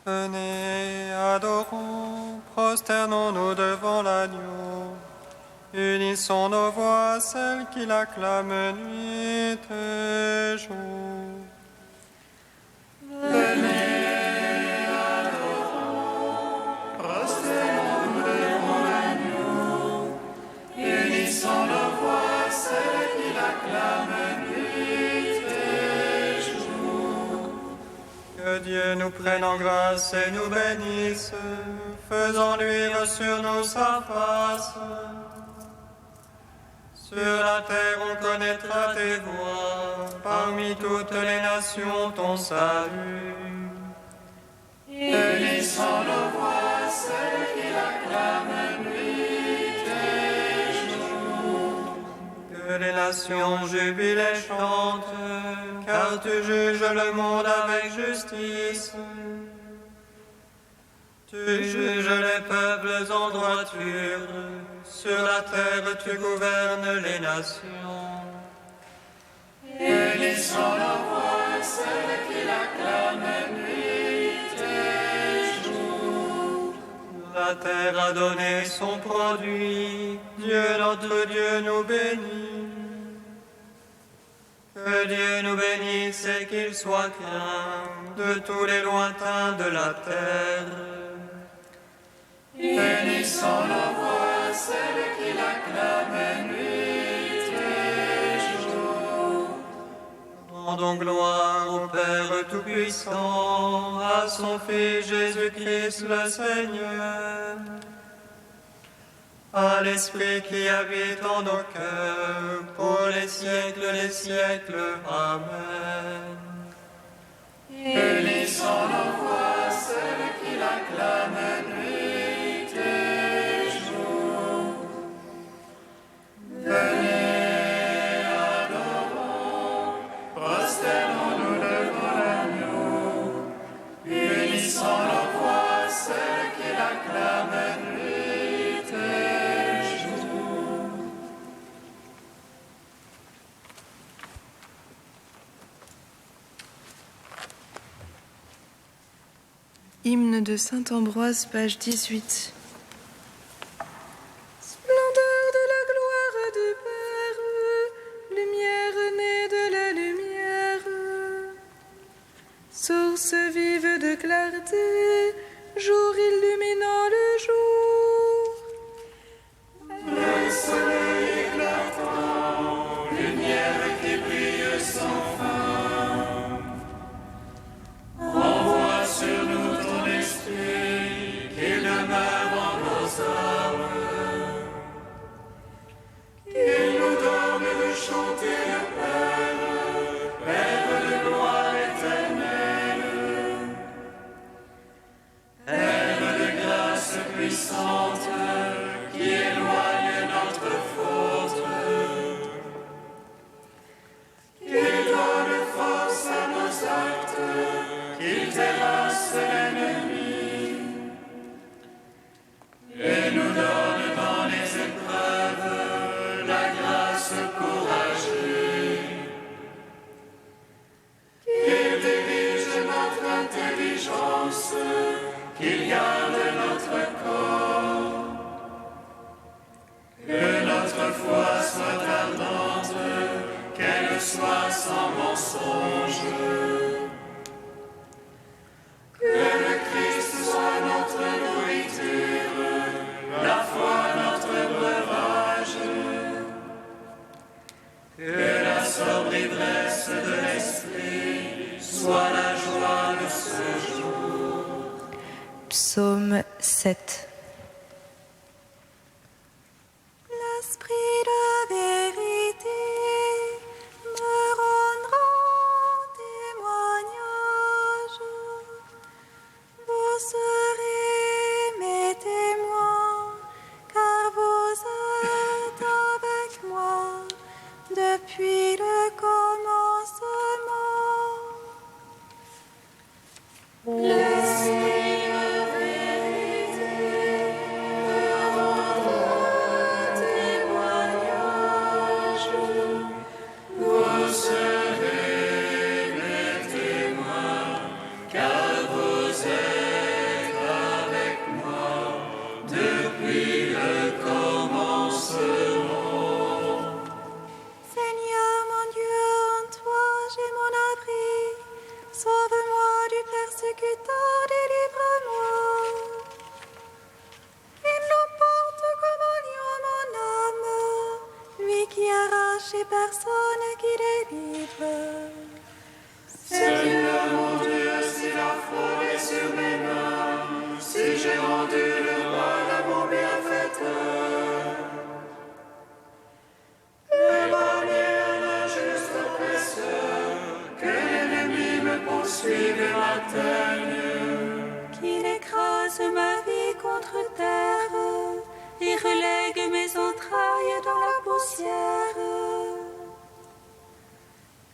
Venez, adorons, prosternons-nous devant l'agneau. Unissons nos voix à celles qui l'acclament nuit et jour. Venez, adorons, prosternons-nous devant l'agneau. Unissons nos voix à celles qui l'acclament nuit et jour. Que Dieu nous prenne en grâce et nous bénisse, faisant luire sur nous sa face. Sur la terre on connaîtra tes voies, parmi toutes les nations ton salut. Unissons nos voix à celles qui l'acclament nuit et jour. Que les nations jubilent et chantent, car tu juges le monde avec justice. Tu juges les peuples en droiture, sur la terre tu gouvernes les nations. Unissons nos voix à celles qui l'acclament nuit et jour. La terre a donné son produit, Dieu notre Dieu nous bénit. Que Dieu nous bénisse et qu'il soit craint de tous les lointains de la terre. Unissons nos voix à celles qui l'acclament nuit et jour. Rendons gloire au Père Tout-Puissant, à son Fils Jésus-Christ le Seigneur, à l'Esprit qui habite en nos cœurs, pour les siècles des siècles. Amen. Unissons nos voix à celles qui l'acclament nuit et jour. Venez, adorons, prosternons-nous devant l'agneau. Unissons nos voix à celles qui l'acclament nuit et jour. Hymne de saint Ambroise, page 18. Splendeur de la gloire du Père, lumière née de la lumière, source vive de clarté, jour illuminant le jour. Le soleil éclatant, lumière qui brille sans fin. Envoie sur nous ton esprit, qu'il demeure en nos âmes. Qu'il nous donne de chanter le Père, Père de gloire éternelle. Père de grâce puissante, qui éloigne notre faute. Qu'il donne force à nos actes, qu'il terrasse l'ennemi, et nous donne dans les épreuves la grâce pour agir. Qu'il dirige notre intelligence, qu'il garde notre corps. Que notre foi soit ardente, qu'elle soit sans mensonge. Que le Christ soit notre nourriture, la foi notre breuvage. Que la sobre ivresse de l'esprit soit la joie de ce jour. Psaume 7. L'esprit de vérité me rendra témoignage. Vous serez mes témoins, car vous êtes avec moi depuis le commencement. L'esprit de vérité me rendra témoignage. Vous serez mes témoins, car vous êtes marche et personne qui délivre. Seigneur mon Dieu, si la fraude est sur mes mains, si j'ai rendu le mal à mon bienfaiteur, épargnez un injuste oppresseur, que l'ennemi me poursuive et m'atteigne. Qu'il écrase ma vie contre terre et relègue mes entrailles dans la poussière.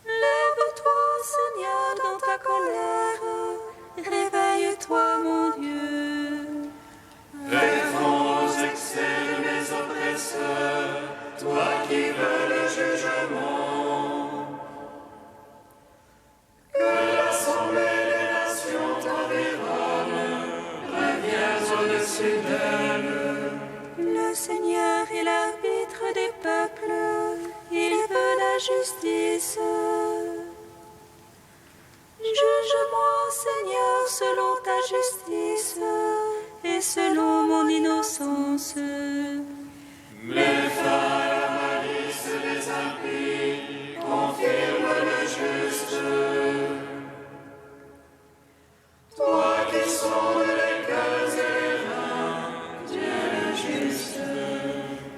Lève-toi, Seigneur, dans ta colère, réveille-toi, mon Dieu. Réponds aux excès de mes oppresseurs, toi qui veux le jugement. Que l'assemblée des nations t'environne, reviens au-dessus d'elle. Le Seigneur est l'arbitre des peuples, il veut la justice. Juge-moi, Seigneur, selon ta justice et selon mon innocence. Mets fin à la malice des impies, confirme le juste. Toi qui sondes les cœurs et les reins, Dieu le juste.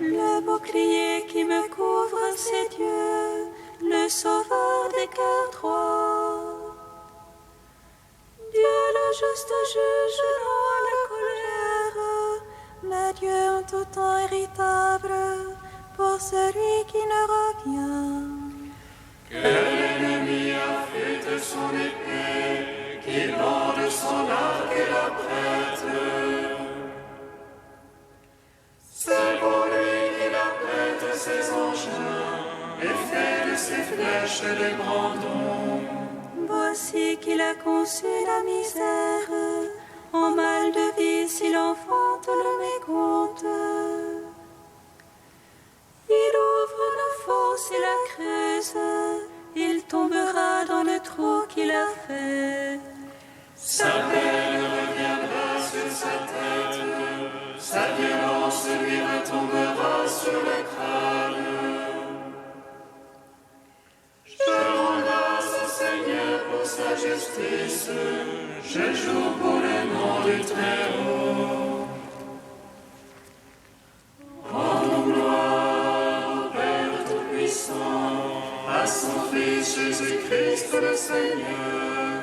Le bouclier qui me couvre, c'est Dieu, le sauveur des cœurs droits. Dieu le juste juge dans la colère, mais Dieu en tout temps irritable pour celui qui ne revient. Que l'ennemi affûte son épée, qu'il bande son arc et la prête. C'est pour lui qu'il apprête ses engins et fait de ses flèches des brandons. Voici qu'il a conçu la misère, en mal de vie s'il enfante le mécompte. Il ouvre la fosse et la creuse, il tombera dans le trou qu'il a fait. Sa peine reviendra sur sa tête, sa violence lui retombera sur le crâne. Je rends grâce au Seigneur pour sa justice, je joue pour le nom du Très-Haut. Rendons gloire au Père Tout-Puissant, à son Fils Jésus-Christ le Seigneur,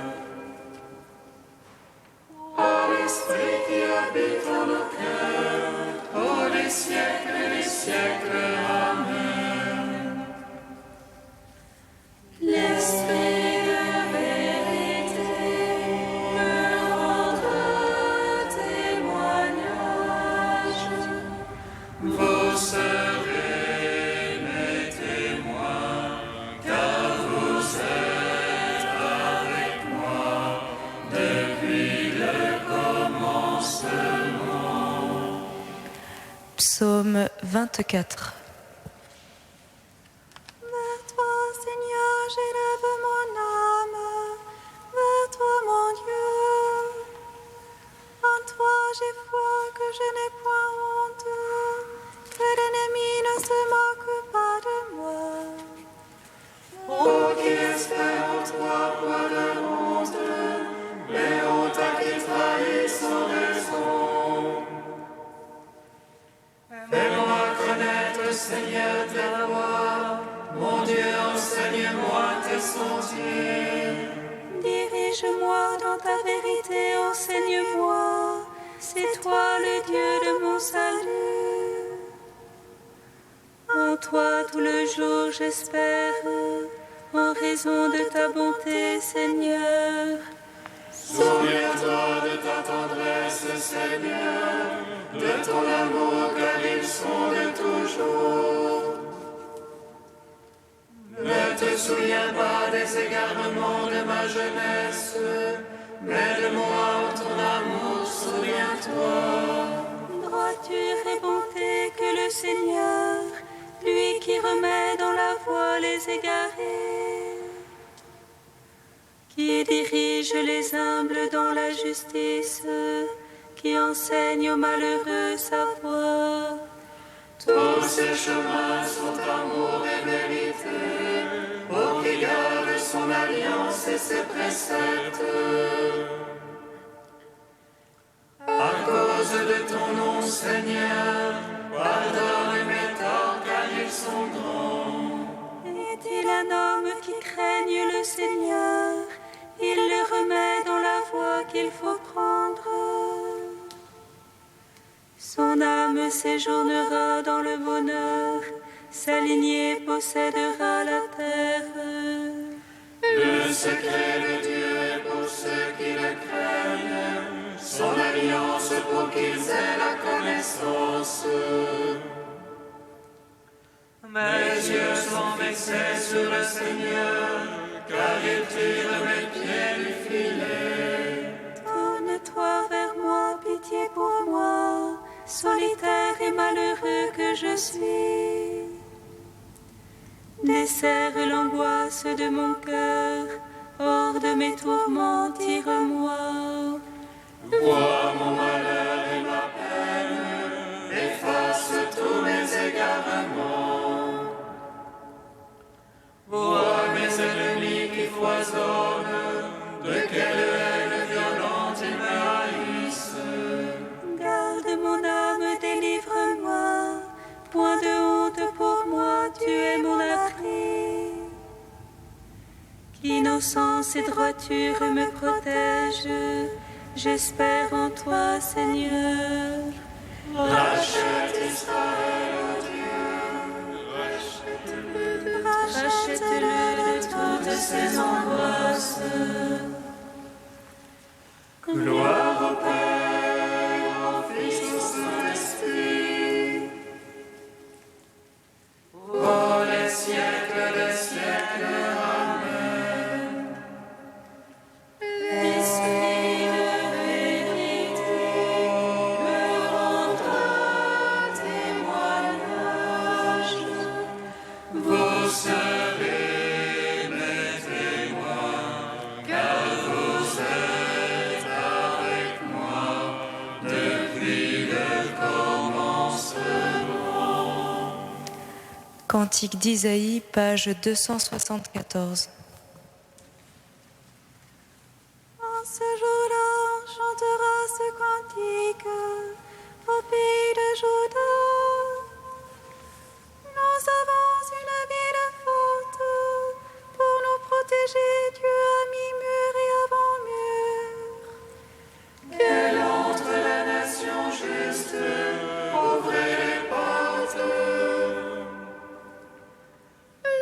à l'Esprit qui habite en nos cœurs, pour les siècles et les siècles. Amen. L'Esprit de vérité me rendra témoignage. Vous serez mes témoins, car vous êtes avec moi depuis le commencement. Psaume 24. Vers toi, Seigneur, j'élève mon âme. Vers toi, mon Dieu. En toi, j'ai foi que je n'ai point honte. Que l'ennemi ne se moque pas de moi. Oh, qui espère en toi, point de honte, mais honte à qui trahit sans raison. Fais-moi connaître, Seigneur, ta voix. Mon Dieu, enseigne-moi tes sentiers. Dirige-moi dans ta vérité, enseigne-moi. C'est toi le Dieu de mon salut. En toi tout le jour j'espère, en raison de ta bonté, Seigneur. Souviens-toi de ta tendresse, Seigneur, de ton amour, car ils sont de toujours. Ne te souviens pas des égarements de ma jeunesse, mais de moi en ton amour, souviens-toi. Droiture et bonté que le Seigneur, lui qui remet dans la voie les égarés, qui dirige les humbles dans la justice, qui enseigne aux malheureux sa voie. Tous ces chemins sont amour et vérité. pour qu'il garde son alliance et ses préceptes. À cause de ton nom, Seigneur, pardonne mes torts car ils sont grands. Est-il un homme qui craigne le Seigneur? Il le remet dans la voie qu'il faut prendre. Son âme séjournera dans le bonheur, sa lignée possédera la terre. Le secret de Dieu est pour ceux qui le craignent, son alliance pour qu'ils aient la connaissance. Mes yeux sont fixés sur le Seigneur, car il tire mes pieds du filet. Tourne-toi vers moi, pitié pour moi, solitaire et malheureux que je suis. Desserre l'angoisse de mon cœur, hors de mes tourments, tire-moi. Vois mon malheur et ma peine, efface tous mes égarements. Vois mes ennemis qui foisonnent, de quelle haine violente ils me haïssent. Garde mon âme, délivre-moi, point de honte pour moi, tu es mon abri. Qu'innocence et droiture me protègent, j'espère en toi, Seigneur. Rachète Israël, ô Dieu, Rachète-le de toutes ses angoisses. gloire au Père, au Fils, au Saint-Esprit. Pour les siècles des siècles, Amen. Esprit de vérité, me rendra témoignage. Vous serez mes témoins, car vous êtes avec moi depuis le commencement. Cantique d'Isaïe, page 274. En ce jour-là, on chantera ce cantique au pays de Juda. Nous avons une vie de faute. Pour nous protéger, Dieu a mis mur et avant-mur. Quelle entre la nation juste, ouvrez les portes.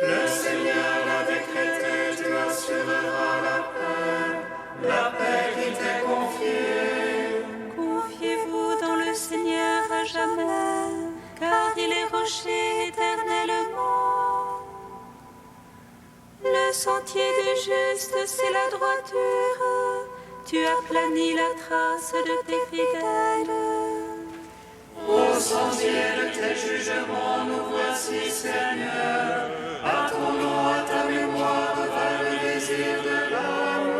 Le Seigneur l'a décrété, tu assureras la paix qui t'est confiée. Confiez-vous dans le Seigneur à jamais, car il est rocher éternellement. Le sentier du juste, c'est la droiture. Tu aplanis la trace de tes fidèles. Au sentier de tes jugements, nous voici, Seigneur. À ton nom, à ta mémoire, va le désir de l'âme.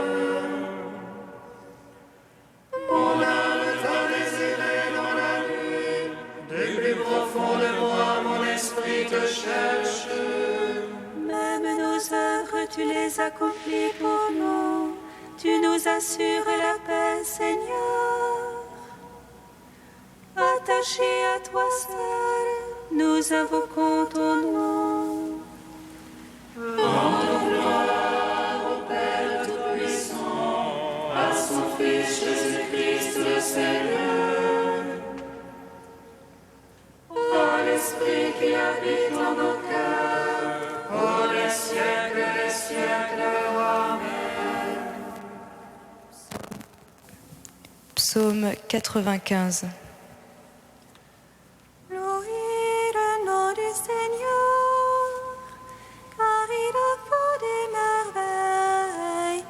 Mon âme t'a désiré dans la nuit. Du plus profond de moi, mon esprit te cherche. Même nos œuvres, tu les accomplis pour nous. Tu nous assures la paix, Seigneur. Attachés à toi seul, nous invoquons ton nom. Rendons gloire au Père Tout-Puissant, à son Fils Jésus-Christ le Seigneur. À l'Esprit qui habite en nos cœurs, pour les siècles des siècles. Amen. Psaume 95. Louez le nom du Seigneur, car il a fait des merveilles.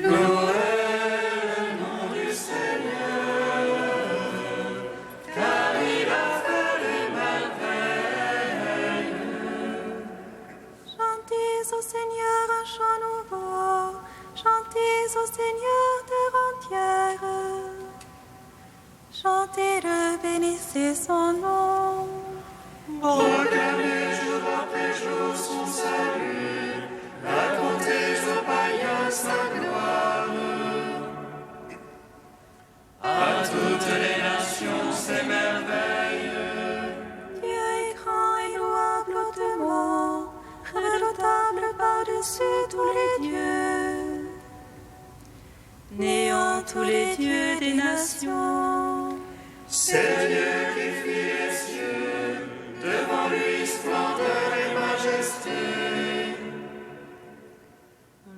Louez le nom du Seigneur, car il a fait des merveilles. Chantez au Seigneur un chant nouveau, chantez au Seigneur terre entière. Chantez-le, bénissez son nom. Proclamez jour sa gloire. À toutes les nations ses merveilles. Dieu est grand et louable hautement, redoutable par-dessus tous les dieux. Néant tous les dieux des nations. C'est Dieu qui fit les cieux, devant lui splendeur et majesté.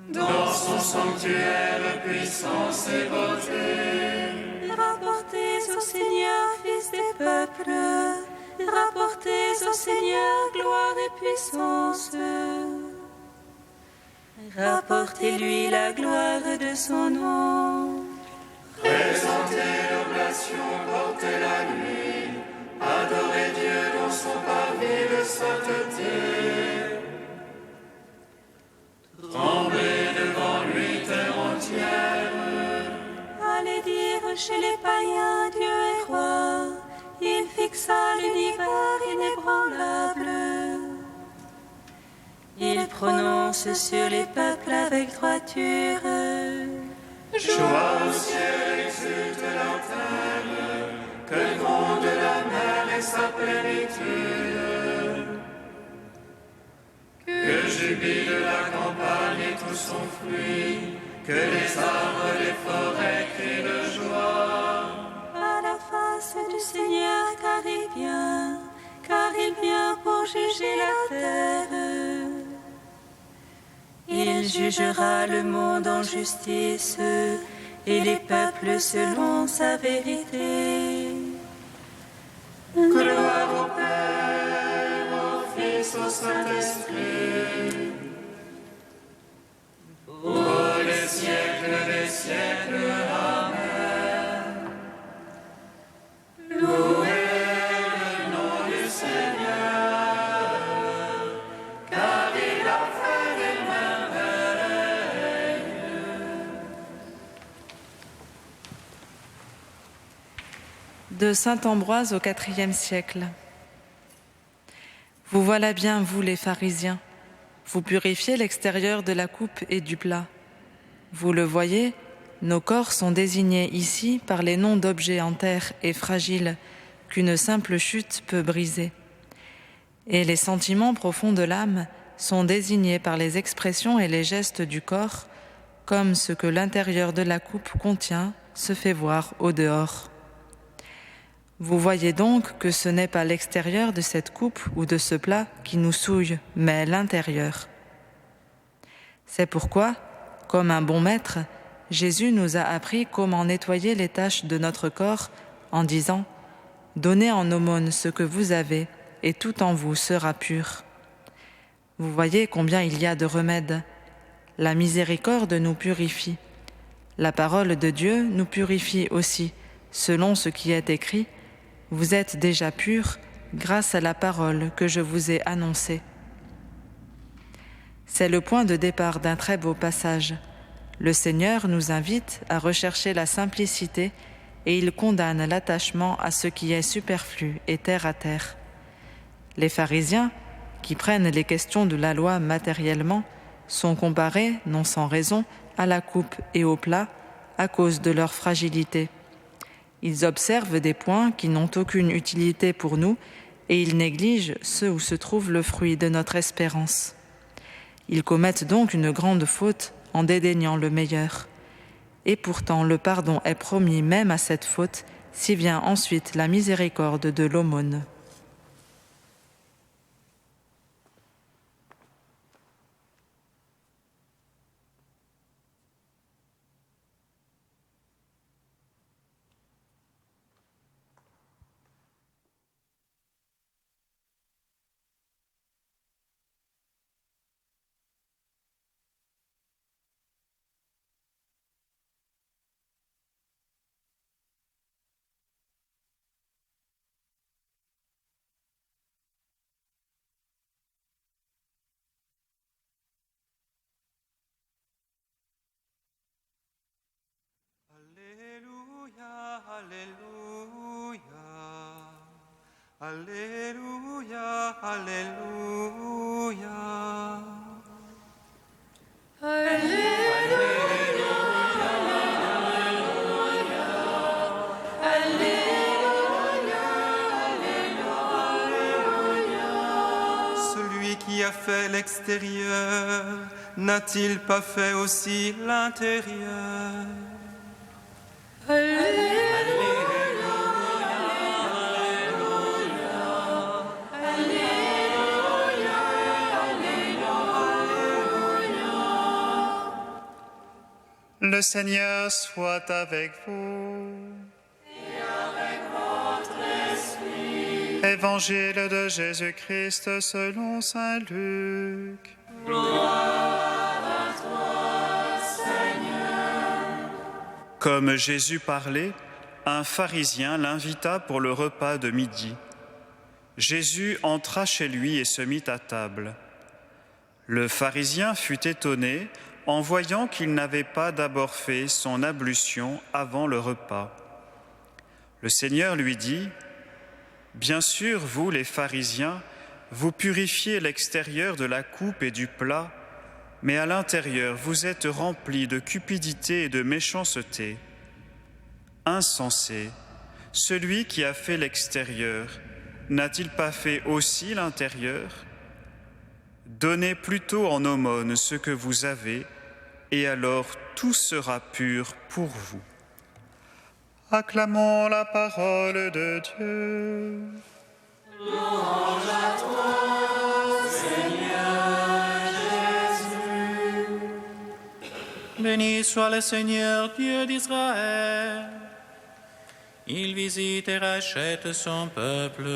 Dans son sanctuaire, puissance et beauté. Rapportez au Seigneur, fils des peuples, rapportez au Seigneur gloire et puissance. Rapportez-lui la gloire de son nom. Présentez l'oblation, portez la nuit, adorez Dieu dans son parvis de sainteté. Tremblez devant lui, terre entière. Allez dire chez les païens, Dieu est roi, il fixa l'univers inébranlable. Il prononce sur les peuples avec droiture. Joie au ciel, exulte la terre, que gronde la mer et sa plénitude. Que jubile la campagne et tout son fruit, que les arbres et les forêts crient de joie. À la face du Seigneur, car il vient pour juger la terre. Il jugera le monde en justice et les peuples selon sa vérité. Gloire au Père, au Fils, au Saint-Esprit, pour les siècles des siècles. Amen. Louez le nom du Seigneur, car il a fait des merveilles. De saint Ambroise au IVe siècle. Vous voilà bien, vous les pharisiens, vous purifiez l'extérieur de la coupe et du plat. Vous le voyez, nos corps sont désignés ici par les noms d'objets en terre et fragiles qu'une simple chute peut briser. Et les sentiments profonds de l'âme sont désignés par les expressions et les gestes du corps, comme ce que l'intérieur de la coupe contient se fait voir au dehors. Vous voyez donc que ce n'est pas l'extérieur de cette coupe ou de ce plat qui nous souille, mais l'intérieur. C'est pourquoi, comme un bon maître, Jésus nous a appris comment nettoyer les taches de notre corps en disant « Donnez en aumône ce que vous avez, et tout en vous sera pur. » Vous voyez combien il y a de remèdes. La miséricorde nous purifie. La parole de Dieu nous purifie aussi, selon ce qui est écrit « Vous êtes déjà purs grâce à la parole que je vous ai annoncée. » C'est le point de départ d'un très beau passage. Le Seigneur nous invite à rechercher la simplicité et il condamne l'attachement à ce qui est superflu et terre à terre. Les pharisiens, qui prennent les questions de la loi matériellement, sont comparés, non sans raison, à la coupe et au plat à cause de leur fragilité. Ils observent des points qui n'ont aucune utilité pour nous et ils négligent ceux où se trouve le fruit de notre espérance. Ils commettent donc une grande faute en dédaignant le meilleur. Et pourtant le pardon est promis même à cette faute, si vient ensuite la miséricorde de l'aumône. Alléluia, Alléluia. Alléluia. qui a fait l'extérieur n'a-t-il pas fait aussi l'intérieur? Le Seigneur soit avec vous. Et avec votre esprit. Évangile de Jésus-Christ selon saint Luc. Gloire à toi, Seigneur. Comme Jésus parlait, un pharisien l'invita pour le repas de midi. Jésus entra chez lui et se mit à table. Le pharisien fut étonné en voyant qu'il n'avait pas d'abord fait son ablution avant le repas. Le Seigneur lui dit : « Bien sûr, vous, les pharisiens, vous purifiez l'extérieur de la coupe et du plat, mais à l'intérieur, vous êtes remplis de cupidité et de méchanceté. Insensé, celui qui a fait l'extérieur, n'a-t-il pas fait aussi l'intérieur ? Donnez plutôt en aumône ce que vous avez, et alors tout sera pur pour vous. » Acclamons la parole de Dieu. Louange à toi, Seigneur Jésus. Béni soit le Seigneur, Dieu d'Israël. Il visite et rachète son peuple.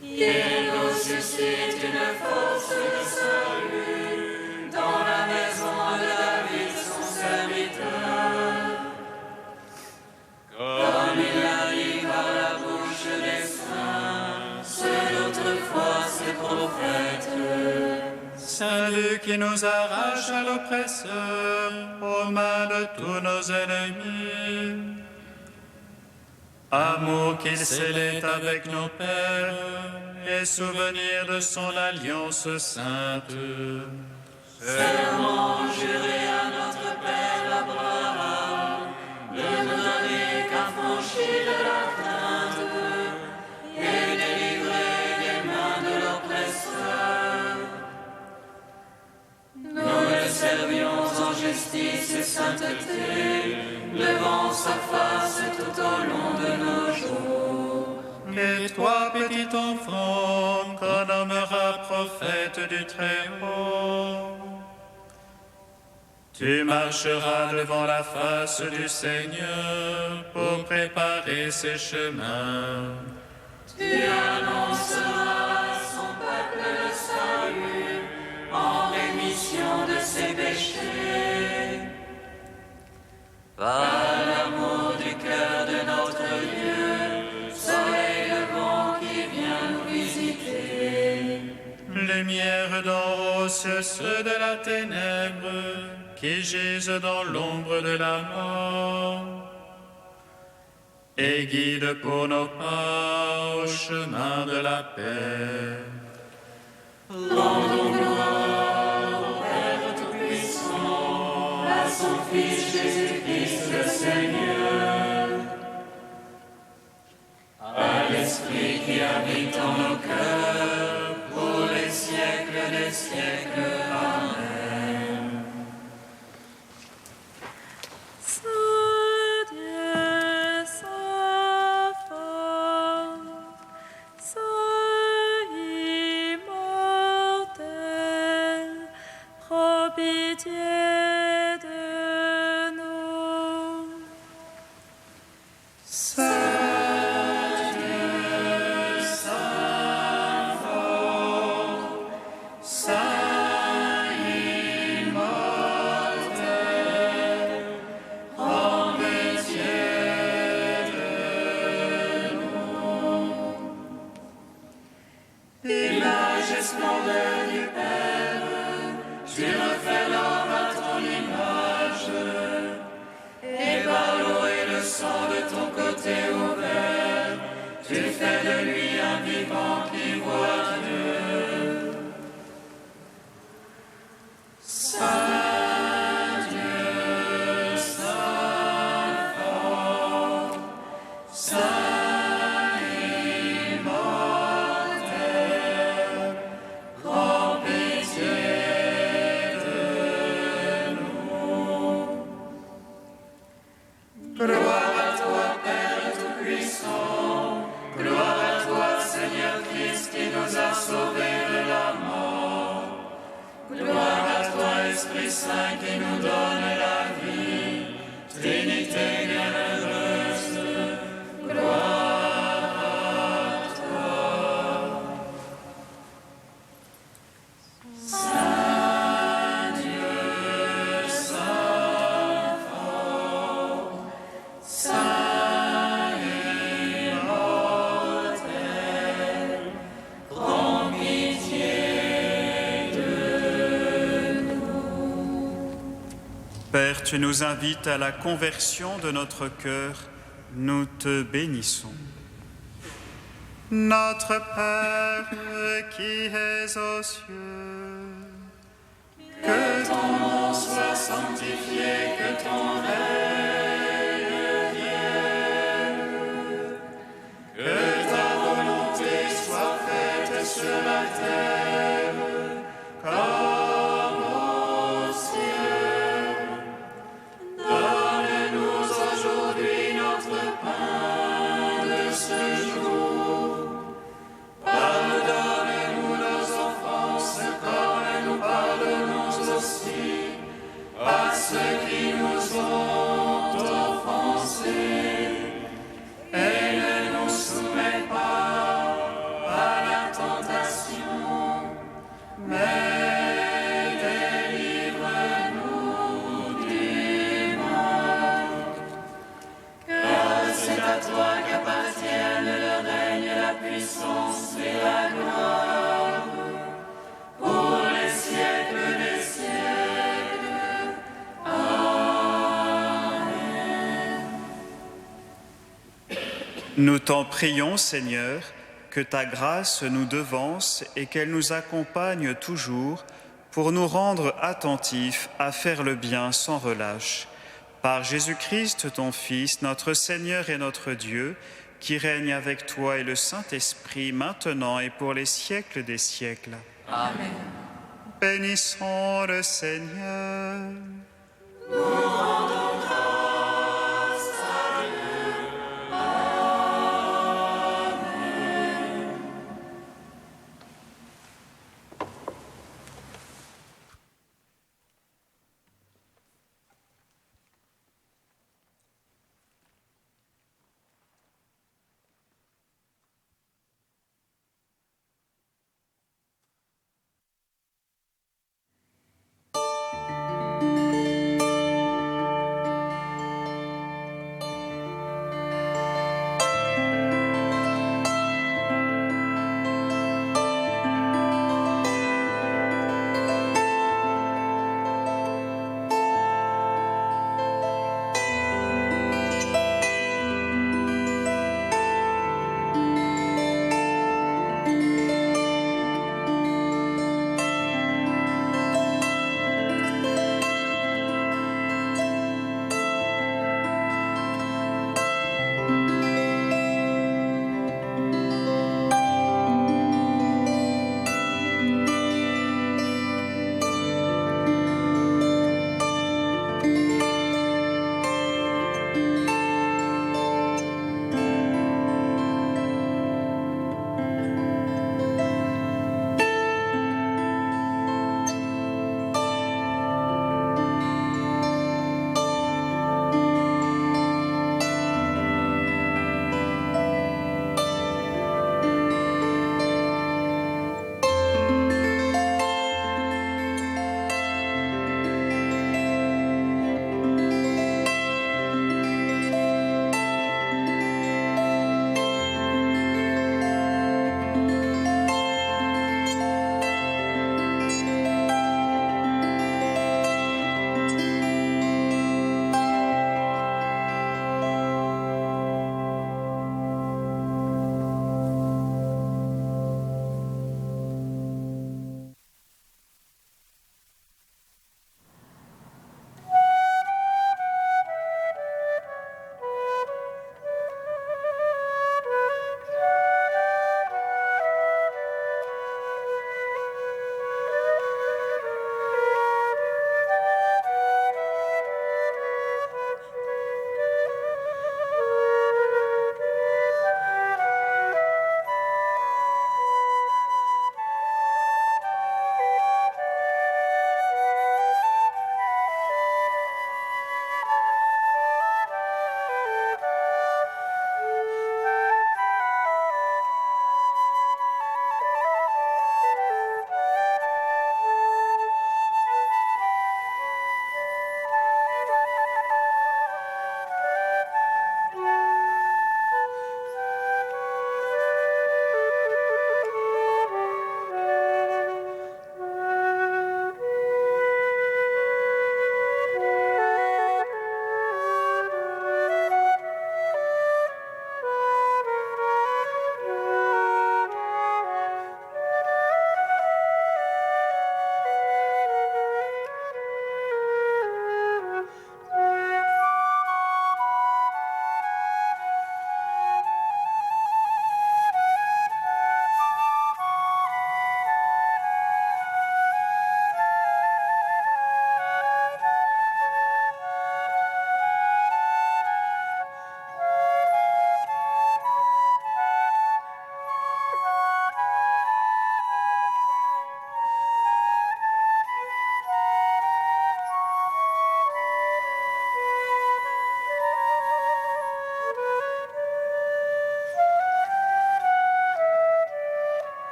Il nous suscite une force de salut dans la maison de David, son serviteur. Comme il l'a dit par la bouche des saints, ceux d'autrefois ses prophètes. Salut qui nous arrache à l'oppresseur, aux mains de tous nos ennemis. Amour qu'il scellait avec nos pères, et souvenir de son alliance sainte. Serment juré à notre Père Abraham, de nous donner qu'affranchis de la crainte, et délivrer des mains de l'oppresseur. Nous le servions en justice et sainteté, devant sa face tout au long de nos jours. Et toi, petit enfant, qu'on nommera prophète du Très-Haut, tu marcheras devant la face du Seigneur pour préparer ses chemins. Tu annonceras à son peuple le salut en rémission de ses péchés. Par l'amour du cœur de notre Dieu, soleil levant qui vient nous visiter. Lumière d'en haut sur ceux de la ténèbre, qui gisent dans l'ombre de la mort, et guide pour nos pas au chemin de la paix. Rendons gloire au Père Tout-Puissant, à son Fils Jésus-Christ le Seigneur, à l'Esprit qui habite en nos cœurs, pour les siècles des siècles. Amen. Saint Dieu, Saint fort, Saint immortel, prends pitié de nous. Image et splendeur du Père, tu refais l'homme à ton image, et par l'eau et le sang de ton côté ouvert, tu fais de lui un vivant qui voit Dieu. Saint Dieu, Saint fort, Saint immortel, Saint qui nous donne la vie, Trinité bienheureuse, gloire à toi. Saint Dieu, Saint fort, Saint immortel, prends pitié de nous. Père, tu nous invites à la conversion de notre cœur, nous te bénissons. Notre Père qui es aux cieux, Que ton nom soit sanctifié, que ton règne vienne, que ta volonté soit faite sur la terre comme au ciel. Donne-nous aujourd'hui notre pain de ce jour. Pardonne-nous nos offenses comme nous pardonnons aussi à ceux qui nous ont offensés. Et ne nous soumets pas à la tentation, mais délivre-nous du mal. Car c'est à toi qu'appartiennent le règne, la puissance et la gloire, pour les siècles des siècles. Amen. nous t'en prions, Seigneur, que ta grâce nous devance et qu'elle nous accompagne toujours pour nous rendre attentifs à faire le bien sans relâche. Par Jésus-Christ, ton Fils, notre Seigneur et notre Dieu, qui règne avec toi et le Saint-Esprit, maintenant et pour les siècles des siècles. Amen. Bénissons le Seigneur. Nous